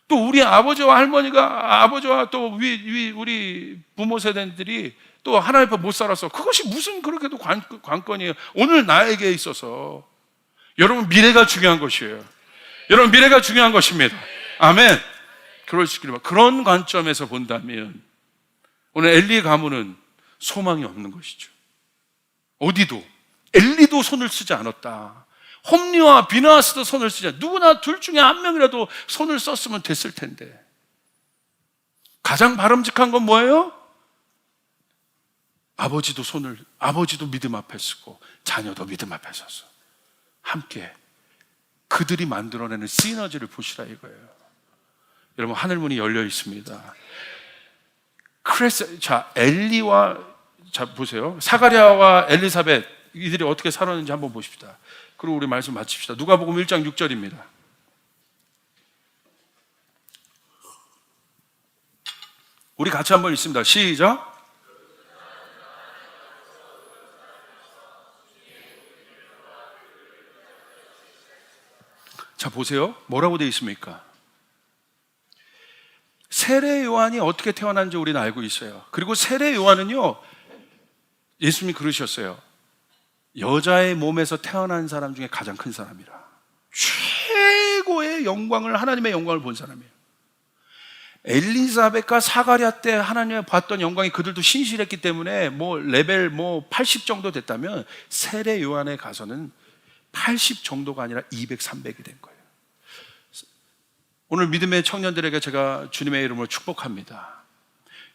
또 우리 아버지와 할머니가, 아버지와 또 우리 부모 세대들이 또 하나님 앞에 못 살았어. 그것이 무슨 그렇게도 관건이에요. 오늘 나에게 있어서 여러분 미래가 중요한 것이에요. 여러분 미래가 중요한 것입니다. 아멘. 그러시기를 바랍니다. 그런 관점에서 본다면 오늘 엘리 가문은 소망이 없는 것이죠. 어디도, 엘리도 손을 쓰지 않았다. 홈리와 비나스도 손을 쓰지 않았다. 누구나 둘 중에 한 명이라도 손을 썼으면 됐을 텐데. 가장 바람직한 건 뭐예요? 아버지도 믿음 앞에 쓰고 자녀도 믿음 앞에 서서 함께 그들이 만들어내는 시너지를 보시라 이거예요. 여러분, 하늘문이 열려 있습니다. 엘리와, 보세요. 사가랴와 엘리사벳, 이들이 어떻게 살았는지 한번 보십시다. 그리고 우리 말씀 마칩시다. 누가복음 1장 6절입니다. 우리 같이 한번 읽습니다. 시작. 자, 보세요. 뭐라고 되어 있습니까? 세례 요한이 어떻게 태어난지 우리는 알고 있어요. 그리고 세례 요한은요, 예수님이 그러셨어요. 여자의 몸에서 태어난 사람 중에 가장 큰 사람이라. 최고의 영광을, 하나님의 영광을 본 사람이에요. 엘리사벳과 사가랴 때 하나님이 봤던 영광이 그들도 신실했기 때문에 레벨 80 정도 됐다면 세례 요한에 가서는 80 정도가 아니라 200, 300이 된 거예요. 오늘 믿음의 청년들에게 제가 주님의 이름으로 축복합니다.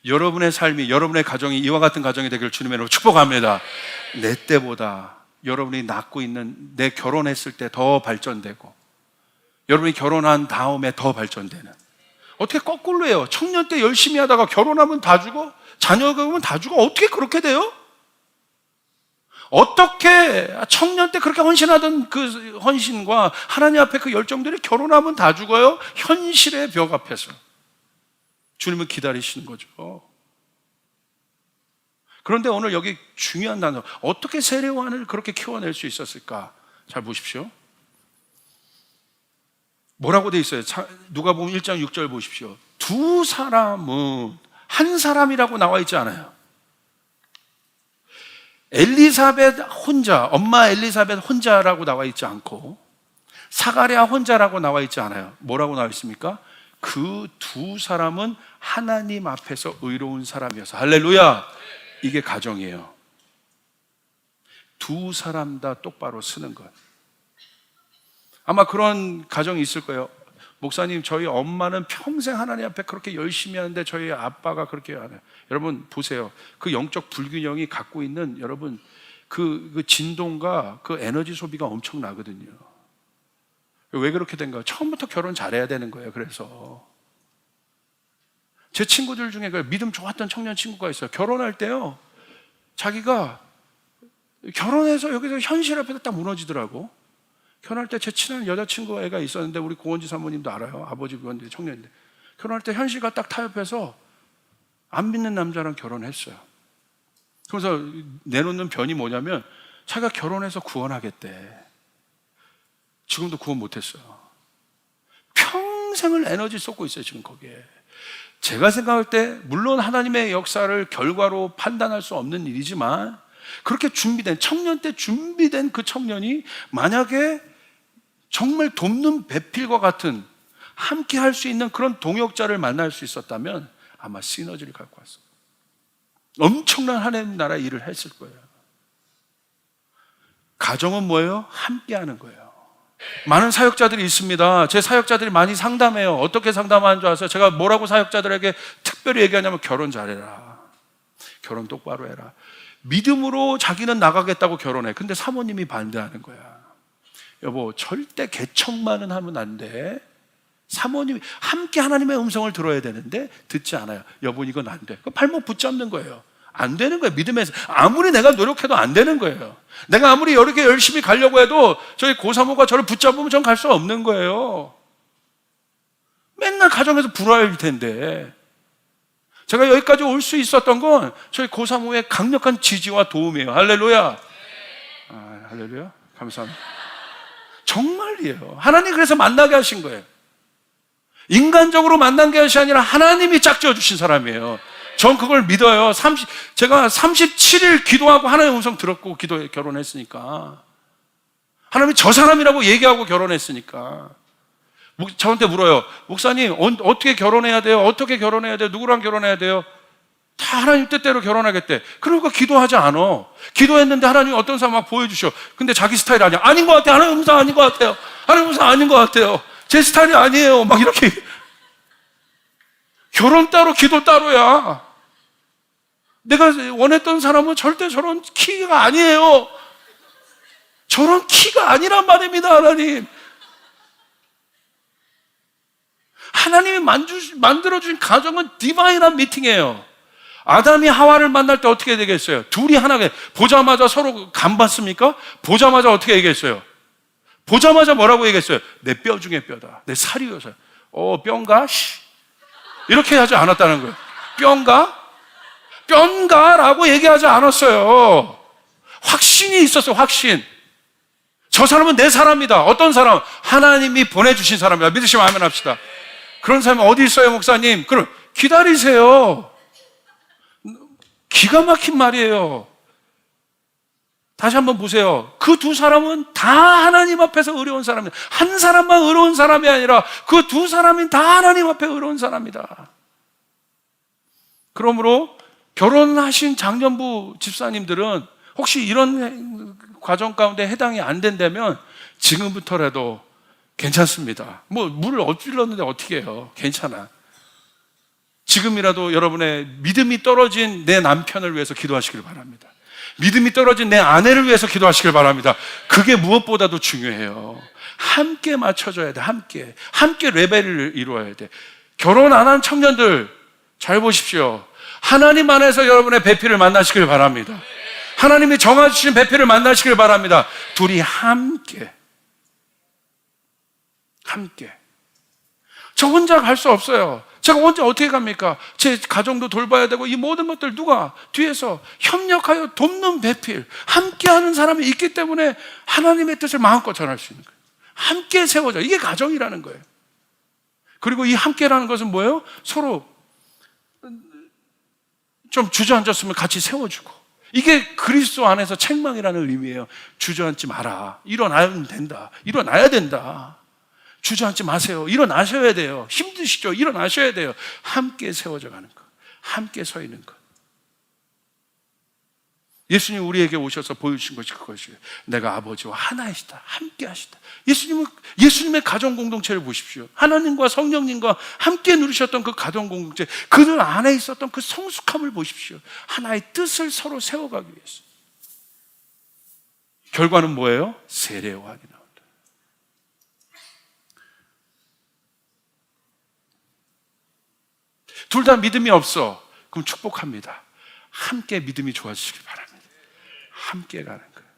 여러분의 삶이, 여러분의 가정이 이와 같은 가정이 되기를 주님의 이름으로 축복합니다. 내 때보다 여러분이 낳고 있는, 내 결혼했을 때 더 발전되고, 여러분이 결혼한 다음에 더 발전되는. 어떻게 거꾸로 해요? 청년 때 열심히 하다가 결혼하면 다 죽어? 자녀가 오면 다 죽어? 어떻게 그렇게 돼요? 어떻게 청년 때 그렇게 헌신하던 그 헌신과 하나님 앞에 그 열정들이 결혼하면 다 죽어요? 현실의 벽 앞에서 주님은 기다리시는 거죠. 그런데 오늘 여기 중요한 단어, 어떻게 세례요한을 그렇게 키워낼 수 있었을까? 잘 보십시오. 뭐라고 돼 있어요? 누가복음 1장 6절 보십시오. 두 사람은 한 사람이라고 나와 있지 않아요. 엘리사벳 혼자, 엄마 엘리사벳 혼자라고 나와 있지 않고 사가랴 혼자라고 나와 있지 않아요. 뭐라고 나와 있습니까? 그 두 사람은 하나님 앞에서 의로운 사람이어서. 할렐루야! 이게 가정이에요. 두 사람 다 똑바로 쓰는 것. 아마 그런 가정이 있을 거예요. 목사님, 저희 엄마는 평생 하나님 앞에 그렇게 열심히 하는데 저희 아빠가 그렇게 안 해요. 여러분 보세요. 그 영적 불균형이 갖고 있는 여러분 그 진동과 그 에너지 소비가 엄청나거든요. 왜 그렇게 된가요? 처음부터 결혼 잘해야 되는 거예요. 그래서 제 친구들 중에 그 믿음 좋았던 청년 친구가 있어요. 결혼할 때요, 자기가 결혼해서 여기서 현실 앞에서 딱 무너지더라고. 결혼할 때 제 친한 여자친구 애가 있었는데, 우리 고원지 사모님도 알아요. 아버지 그건데 청년인데, 결혼할 때 현실과 딱 타협해서 안 믿는 남자랑 결혼했어요. 그래서 내놓는 변이 뭐냐면 자기가 결혼해서 구원하겠대. 지금도 구원 못했어요. 평생을 에너지 쏟고 있어요 지금 거기에. 제가 생각할 때 물론 하나님의 역사를 결과로 판단할 수 없는 일이지만, 그렇게 준비된, 청년 때 준비된 그 청년이 만약에 정말 돕는 배필과 같은 함께 할 수 있는 그런 동역자를 만날 수 있었다면 아마 시너지를 갖고 왔어요. 엄청난 하나님 나라 일을 했을 거예요. 가정은 뭐예요? 함께 하는 거예요. 많은 사역자들이 있습니다. 제 사역자들이 많이 상담해요. 어떻게 상담하는 줄 아세요? 제가 뭐라고 사역자들에게 특별히 얘기하냐면, 결혼 잘해라, 결혼 똑바로 해라. 믿음으로 자기는 나가겠다고 결혼해. 근데 사모님이 반대하는 거야. 여보, 절대 개척만은 하면 안 돼. 사모님이 함께 하나님의 음성을 들어야 되는데 듣지 않아요. 여보, 이건 안 돼. 발목 붙잡는 거예요. 안 되는 거예요. 믿음에서 아무리 내가 노력해도 안 되는 거예요. 내가 아무리 이렇게 열심히 가려고 해도 저희 고사모가 저를 붙잡으면 전 갈 수 없는 거예요. 맨날 가정에서 불화일 텐데. 제가 여기까지 올 수 있었던 건 저희 고사모의 강력한 지지와 도움이에요. 할렐루야. 할렐루야. 감사합니다. 정말이에요. 하나님 그래서 만나게 하신 거예요. 인간적으로 만난 게 아니라 하나님이 짝지어 주신 사람이에요. 전 그걸 믿어요. 제가 37일 기도하고 하나님의 음성 들었고 결혼했으니까. 하나님이 저 사람이라고 얘기하고 결혼했으니까. 저한테 물어요. 목사님, 어떻게 결혼해야 돼요? 어떻게 결혼해야 돼요? 누구랑 결혼해야 돼요? 다 하나님 뜻대로 결혼하겠대. 그러니까 기도하지 않아. 기도했는데 하나님이 어떤 사람 막 보여주셔. 근데 자기 스타일 아니야. 아닌 것 같아요. 하나님 음성 아닌 것 같아요. 하나님 음성 아닌 것 같아요. 제 스타일이 아니에요. 막 이렇게. 결혼 따로 기도 따로야. 내가 원했던 사람은 절대 저런 키가 아니에요. 저런 키가 아니란 말입니다. 하나님이 만들어주신 가정은 디바인한 미팅이에요. 아담이 하와를 만날 때 어떻게 되겠어요? 둘이 하나가 보자마자 서로 간봤습니까? 보자마자 어떻게 얘기했어요? 보자마자 뭐라고 얘기했어요? 내 뼈 중에 뼈다. 내 살이어서. 뼈인가? 이렇게 하지 않았다는 거예요. 뼈인가? 라고 얘기하지 않았어요. 확신이 있었어요. 확신. 저 사람은 내 사람이다. 어떤 사람? 하나님이 보내주신 사람이다. 믿으시면 아멘 합시다. 그런 사람이 어디 있어요, 목사님? 그럼 기다리세요. 기가 막힌 말이에요. 다시 한번 보세요. 그 두 사람은 다 하나님 앞에서 의로운 사람이다. 한 사람만 의로운 사람이 아니라 그 두 사람이 다 하나님 앞에 의로운 사람이다. 그러므로 결혼하신 장년부 집사님들은 혹시 이런 과정 가운데 해당이 안 된다면 지금부터라도 괜찮습니다. 뭐 물을 엎질렀는데 어떻게 해요? 괜찮아. 지금이라도 여러분의 믿음이 떨어진 내 남편을 위해서 기도하시길 바랍니다. 믿음이 떨어진 내 아내를 위해서 기도하시길 바랍니다. 그게 무엇보다도 중요해요. 함께 맞춰줘야 돼. 함께 레벨을 이루어야 돼. 결혼 안 한 청년들 잘 보십시오. 하나님 안에서 여러분의 배필을 만나시길 바랍니다. 하나님이 정해주신 배필을 만나시길 바랍니다. 둘이 함께. 저 혼자 갈 수 없어요. 제가 혼자 어떻게 갑니까? 제 가정도 돌봐야 되고 이 모든 것들 누가 뒤에서 협력하여 돕는 배필, 함께하는 사람이 있기 때문에 하나님의 뜻을 마음껏 전할 수 있는 거예요. 함께 세워져. 이게 가정이라는 거예요. 그리고 이 함께라는 것은 뭐예요? 서로 좀 주저앉았으면 같이 세워주고. 이게 그리스도 안에서 책망이라는 의미예요. 주저앉지 마라. 일어나면 된다. 일어나야 된다. 주저앉지 마세요. 일어나셔야 돼요. 힘드시죠? 일어나셔야 돼요. 함께 세워져 가는 것. 함께 서 있는 것. 예수님 우리에게 오셔서 보여주신 것이 그것이에요. 내가 아버지와 하나이시다. 함께 하시다. 예수님의 가정 공동체를 보십시오. 하나님과 성령님과 함께 누리셨던 그 가정 공동체, 그들 안에 있었던 그 성숙함을 보십시오. 하나의 뜻을 서로 세워가기 위해서. 결과는 뭐예요? 세례요한이 나온다. 둘 다 믿음이 없어. 그럼 축복합니다. 함께 믿음이 좋아지시길 바랍니다. 함께 가는 거예요.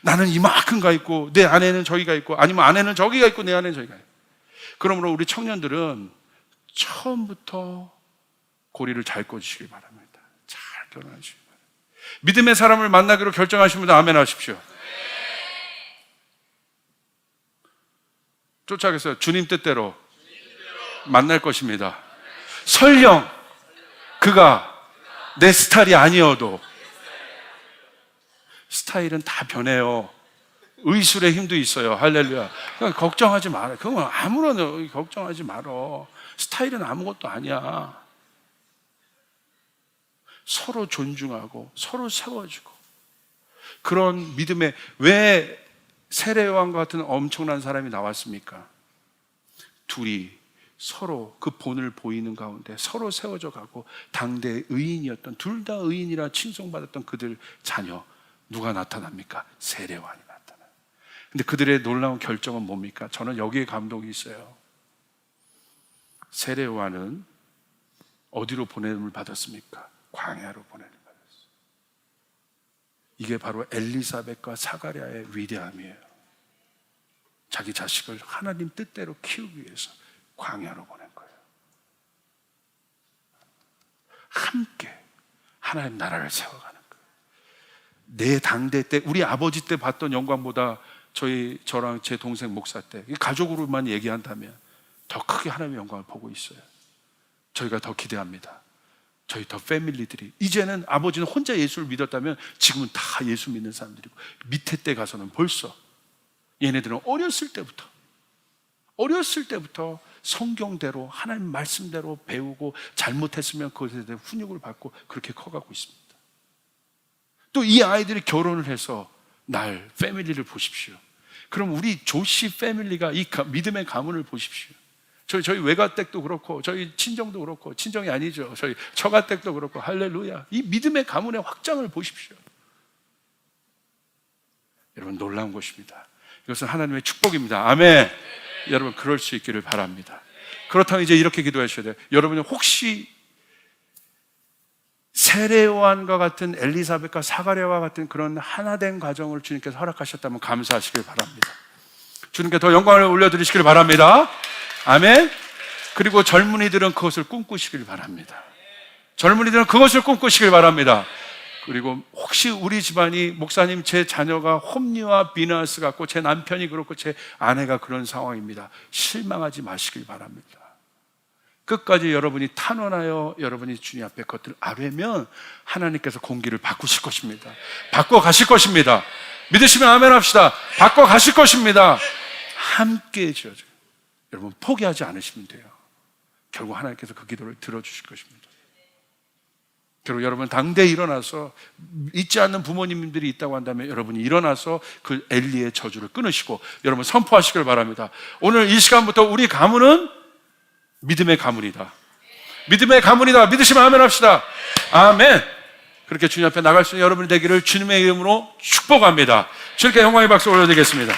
나는 이만큼 가 있고 내 아내는 저기가 있고, 아니면 아내는 저기가 있고 내 아내는 저기가 있고. 그러므로 우리 청년들은 처음부터 고리를 잘 꽂으시길 바랍니다. 잘 결혼하시길 바랍니다. 믿음의 사람을 만나기로 결정하신 분들 아멘 하십시오. 쫓아가겠어요. 주님 뜻대로 만날 것입니다. 설령 그가 내 스타일이 아니어도. 스타일은 다 변해요. 의술의 힘도 있어요. 할렐루야. 그러니까 걱정하지 마라. 그건 아무런 걱정하지 말어. 스타일은 아무것도 아니야. 서로 존중하고 서로 세워주고. 그런 믿음에 왜 세례요한과 같은 엄청난 사람이 나왔습니까? 둘이 서로 그 본을 보이는 가운데 서로 세워져 가고, 당대의 의인이었던, 둘 다 의인이라 칭송받았던 그들 자녀, 누가 나타납니까? 세례요한이 나타나요. 근데 그들의 놀라운 결정은 뭡니까? 저는 여기에 감동이 있어요. 세례요한은 어디로 보냄을 받았습니까? 광야로 보냄을 받았어요. 이게 바로 엘리사벳과 사가랴의 위대함이에요. 자기 자식을 하나님 뜻대로 키우기 위해서 광야로 보낸 거예요. 함께 하나님 나라를 세워가는 거예요. 내 당대 때, 우리 아버지 때 봤던 영광보다 저랑 제 동생 목사 때, 가족으로만 얘기한다면 더 크게 하나님의 영광을 보고 있어요. 저희가 더 기대합니다. 저희 더 패밀리들이, 이제는 아버지는 혼자 예수를 믿었다면 지금은 다 예수 믿는 사람들이고, 밑에 때 가서는 벌써 얘네들은 어렸을 때부터 성경대로 하나님 말씀대로 배우고, 잘못했으면 그것에 대해 훈육을 받고 그렇게 커가고 있습니다. 또 이 아이들이 결혼을 해서 날 패밀리를 보십시오. 그럼 우리 조씨 패밀리가 이 믿음의 가문을 보십시오. 저희 외가댁도 그렇고, 저희 친정도 그렇고, 친정이 아니죠, 저희 처가댁도 그렇고, 할렐루야. 이 믿음의 가문의 확장을 보십시오. 여러분, 놀라운 것입니다. 이것은 하나님의 축복입니다. 아멘. 여러분, 그럴 수 있기를 바랍니다. 그렇다면 이제 이렇게 기도하셔야 돼요. 여러분이 혹시 세례요한과 같은, 엘리사벳과 사가랴와 같은 그런 하나된 가정을 주님께서 허락하셨다면 감사하시길 바랍니다. 주님께 더 영광을 올려드리시길 바랍니다. 아멘. 그리고 젊은이들은 그것을 꿈꾸시길 바랍니다. 젊은이들은 그것을 꿈꾸시길 바랍니다. 그리고 혹시 우리 집안이, 목사님 제 자녀가 홈리와 비너스 같고 제 남편이 그렇고 제 아내가 그런 상황입니다, 실망하지 마시길 바랍니다. 끝까지 여러분이 탄원하여 여러분이 주님 앞에 그것들을 아뢰면 하나님께서 공기를 바꾸실 것입니다. 바꿔 가실 것입니다. 믿으시면 아멘 합시다. 바꿔 가실 것입니다. 함께 해줘요. 여러분, 포기하지 않으시면 돼요. 결국 하나님께서 그 기도를 들어주실 것입니다. 그리고 여러분 당대에 일어나서 잊지 않는 부모님들이 있다고 한다면 여러분이 일어나서 그 엘리의 저주를 끊으시고 여러분 선포하시길 바랍니다. 오늘 이 시간부터 우리 가문은 믿음의 가문이다. 믿음의 가문이다. 믿으시면 아멘 합시다. 아멘. 그렇게 주님 앞에 나갈 수 있는 여러분이 되기를 주님의 이름으로 축복합니다. 주님께 영광의 박수 올려드리겠습니다.